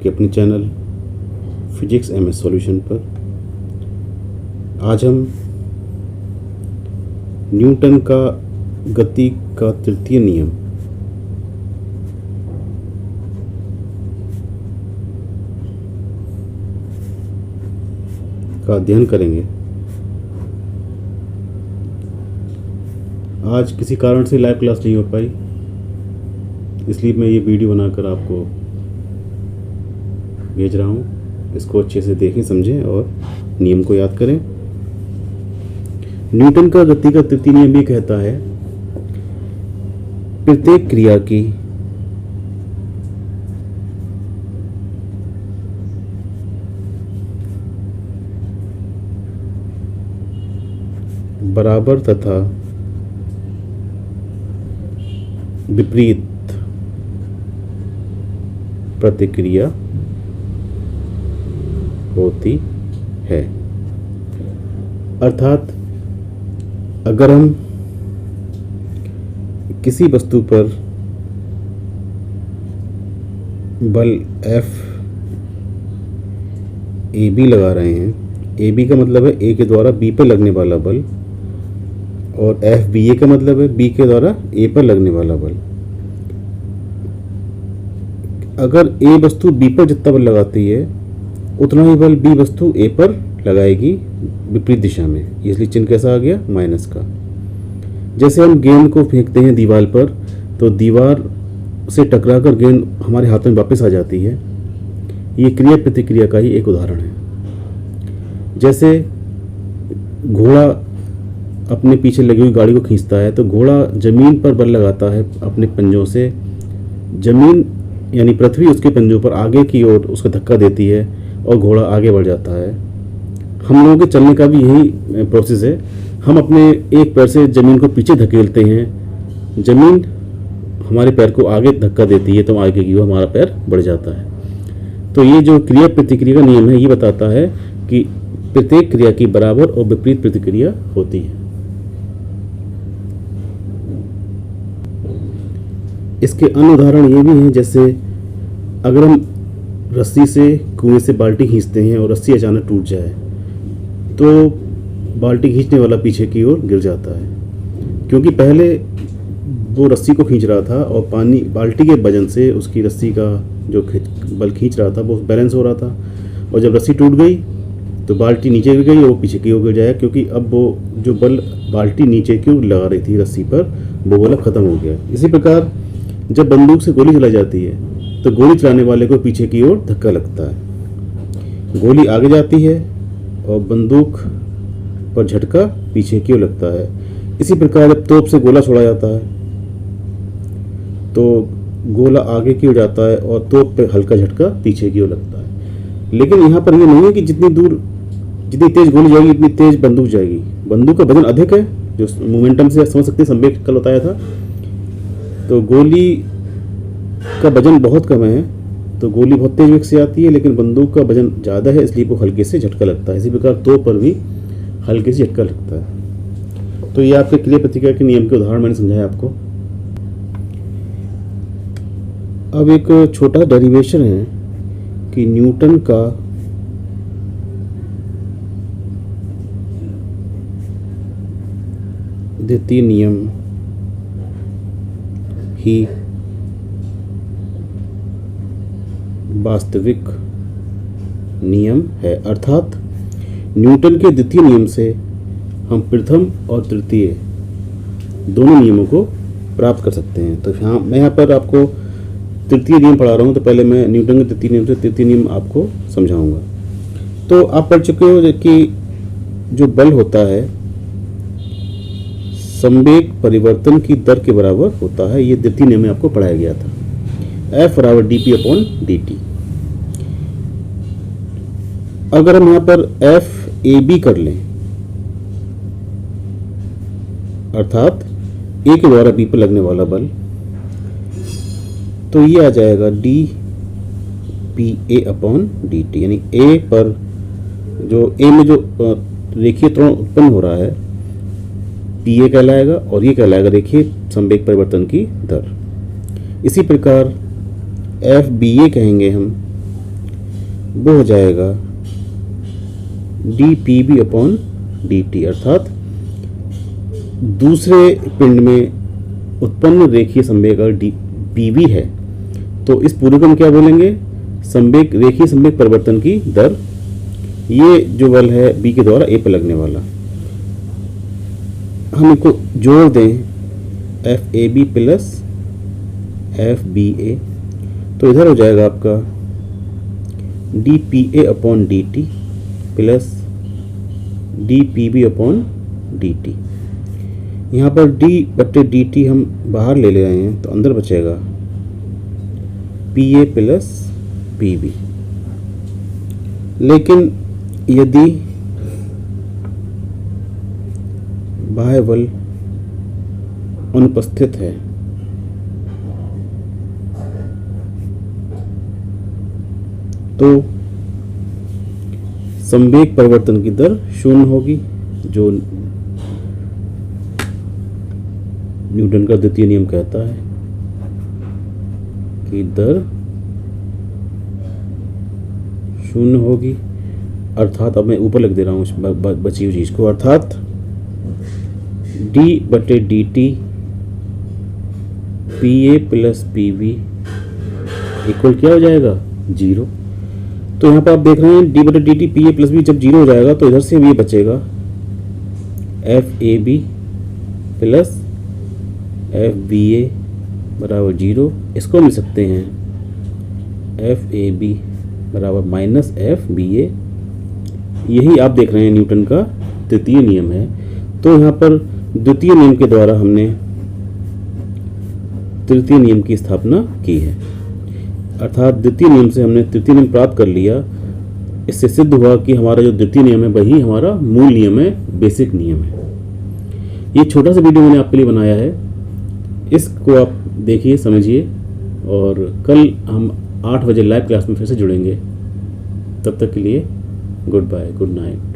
कि अपने channel physics MS solution पर आज हम न्यूटन का गति का तृतीय नियम का अध्ययन करेंगे। आज किसी कारण से लाइव क्लास नहीं हो पाई, इसलिए मैं ये वीडियो बनाकर आपको भेज रहा हूँ। इसको अच्छे से देखें, समझें और नियम को याद करें। न्यूटन का गति का तृतीय नियम ये कहता है, प्रत्येक क्रिया की बराबर तथा विपरीत प्रतिक्रिया होती है। अर्थात अगर हम किसी वस्तु पर बल F AB लगा रहे हैं, AB का मतलब है A के द्वारा B पर लगने वाला बल, और FBA का मतलब है B के द्वारा A पर लगने वाला बल। अगर A वस्तु B पर जितना बल लगाती है उतना ही बल B वस्तु A पर लगाएगी विपरीत दिशा में, इसलिए चिन्ह कैसा आ गया, माइनस का। जैसे हम गेंद को फेंकते हैं दीवार पर, तो दीवार से टकराकर गेंद हमारे हाथ में वापस आ जाती है। ये क्रिया प्रतिक्रिया का ही एक उदाहरण है। जैसे घोड़ा अपने पीछे लगी हुई गाड़ी को खींचता है, तो घोड़ा जमीन पर बल लगाता है अपने पंजों से, जमीन यानी पृथ्वी उसके पंजों पर आगे की ओर उसका धक्का देती है और घोड़ा आगे बढ़ जाता है। हम लोगों के चलने का भी यही प्रोसेस है। हम अपने एक पैर से ज़मीन को पीछे धकेलते हैं, ज़मीन हमारे पैर को आगे धक्का देती है, तो आगे की ओर हमारा पैर बढ़ जाता है। तो ये जो क्रिया प्रतिक्रिया का नियम है, ये बताता है कि प्रत्येक क्रिया की बराबर और विपरीत प्रतिक्रिया होती है। इसके अन्य उदाहरण ये भी हैं, जैसे अगर हम रस्सी से कुएं से बाल्टी खींचते हैं और रस्सी अचानक टूट जाए, तो बाल्टी खींचने वाला पीछे की ओर गिर जाता है, क्योंकि पहले वो रस्सी को खींच रहा था और पानी बाल्टी के वजन से उसकी रस्सी का जो बल खींच रहा था वो बैलेंस हो रहा था, और जब रस्सी टूट गई तो बाल्टी नीचे गिर गई और वो पीछे की ओर गिर जाएगा, क्योंकि अब वो जो बल बाल्टी नीचे की ओर लगा रही थी रस्सी पर, वो बल ख़त्म हो गया। इसी प्रकार जब बंदूक से गोली चलाई जाती है तो गोली चलाने वाले को पीछे की ओर धक्का लगता है, गोली आगे जाती है और बंदूक पर झटका पीछे की ओर लगता है। इसी प्रकार जब तोप से गोला छोड़ा जाता है तो गोला आगे की ओर जाता है और तोप पे हल्का झटका पीछे की ओर लगता है। लेकिन यहाँ पर ये नहीं है कि जितनी तेज गोली जाएगी उतनी तेज बंदूक जाएगी। बंदूक का वजन अधिक है, जो मोमेंटम से समझ सकते हैं, संवेग कल बताया था। तो गोली का वजन बहुत कम है, तो गोली बहुत तेज वेग से आती है, लेकिन बंदूक का वजन ज़्यादा है, इसलिए वो हल्के से झटका लगता है। इसी प्रकार तोप पर भी हल्के से झटका लगता है। तो ये आपके क्रिया प्रतिक्रिया के नियम के उदाहरण मैंने समझाया आपको। अब एक छोटा डेरिवेशन है कि न्यूटन का द्वितीय नियम ही वास्तविक नियम है। अर्थात न्यूटन के द्वितीय नियम से हम प्रथम और तृतीय दोनों नियमों को प्राप्त कर सकते हैं। तो मैं यहाँ पर आपको तृतीय नियम पढ़ा रहा हूँ, तो पहले मैं न्यूटन के द्वितीय नियम से तृतीय नियम आपको समझाऊंगा। तो आप पढ़ चुके हो कि जो बल होता है संवेग परिवर्तन की दर के बराबर होता है। ये द्वितीय नियम में आपको पढ़ाया गया था, F बराबर dp/dt। अगर हम यहाँ पर FAB कर लें, अर्थात A के द्वारा B पर लगने वाला बल, तो ये आ जाएगा dPA/dt, यानी A पर जो A में जो रेखीय त्वरण उत्पन्न हो रहा है पीए कहलाएगा और ये कहलाएगा देखिए संवेग परिवर्तन की दर। इसी प्रकार एफ बी ए कहेंगे हम वो हो जाएगा dPb अपॉन dt, अर्थात दूसरे पिंड में उत्पन्न रेखीय संवेग अगर Pv है तो इस पूरे को हम क्या बोलेंगे, संवेग, रेखीय संवेग परिवर्तन की दर। ये जो बल है B के द्वारा A पर लगने वाला, हम इनको जोड़ दें FAB प्लस FBA, तो इधर हो जाएगा आपका dPA upon dt plus dPb upon dt। यहाँ पर d/dt हम बाहर ले रहे हैं तो अंदर बचेगा PA प्लस PB। लेकिन यदि बाह्य बल अनुपस्थित है तो संवेग परिवर्तन की दर शून्य होगी, जो न्यूटन का द्वितीय नियम कहता है कि दर शून्य होगी। अर्थात अब मैं ऊपर लिख दे रहा हूँ बची हुई चीज को, अर्थात d/dt PA plus PB equal क्या हो जाएगा, 0। तो यहाँ पर आप देख रहे हैं d/dt PA प्लस B जब 0 हो जाएगा तो इधर से ये बचेगा FAB प्लस FBA बराबर 0। इसको मिल सकते हैं FAB बराबर माइनस FBA। यही आप देख रहे हैं न्यूटन का द्वितीय नियम है। तो यहाँ पर द्वितीय नियम के द्वारा हमने तृतीय नियम की स्थापना की है, अर्थात द्वितीय नियम से हमने तृतीय नियम प्राप्त कर लिया। इससे सिद्ध हुआ कि हमारा जो द्वितीय नियम है वही हमारा मूल नियम है, बेसिक नियम है। ये छोटा सा वीडियो मैंने आपके लिए बनाया है, इसको आप देखिए, समझिए, और कल हम 8 बजे लाइव क्लास में फिर से जुड़ेंगे। तब तक के लिए गुड बाय, गुड नाइट।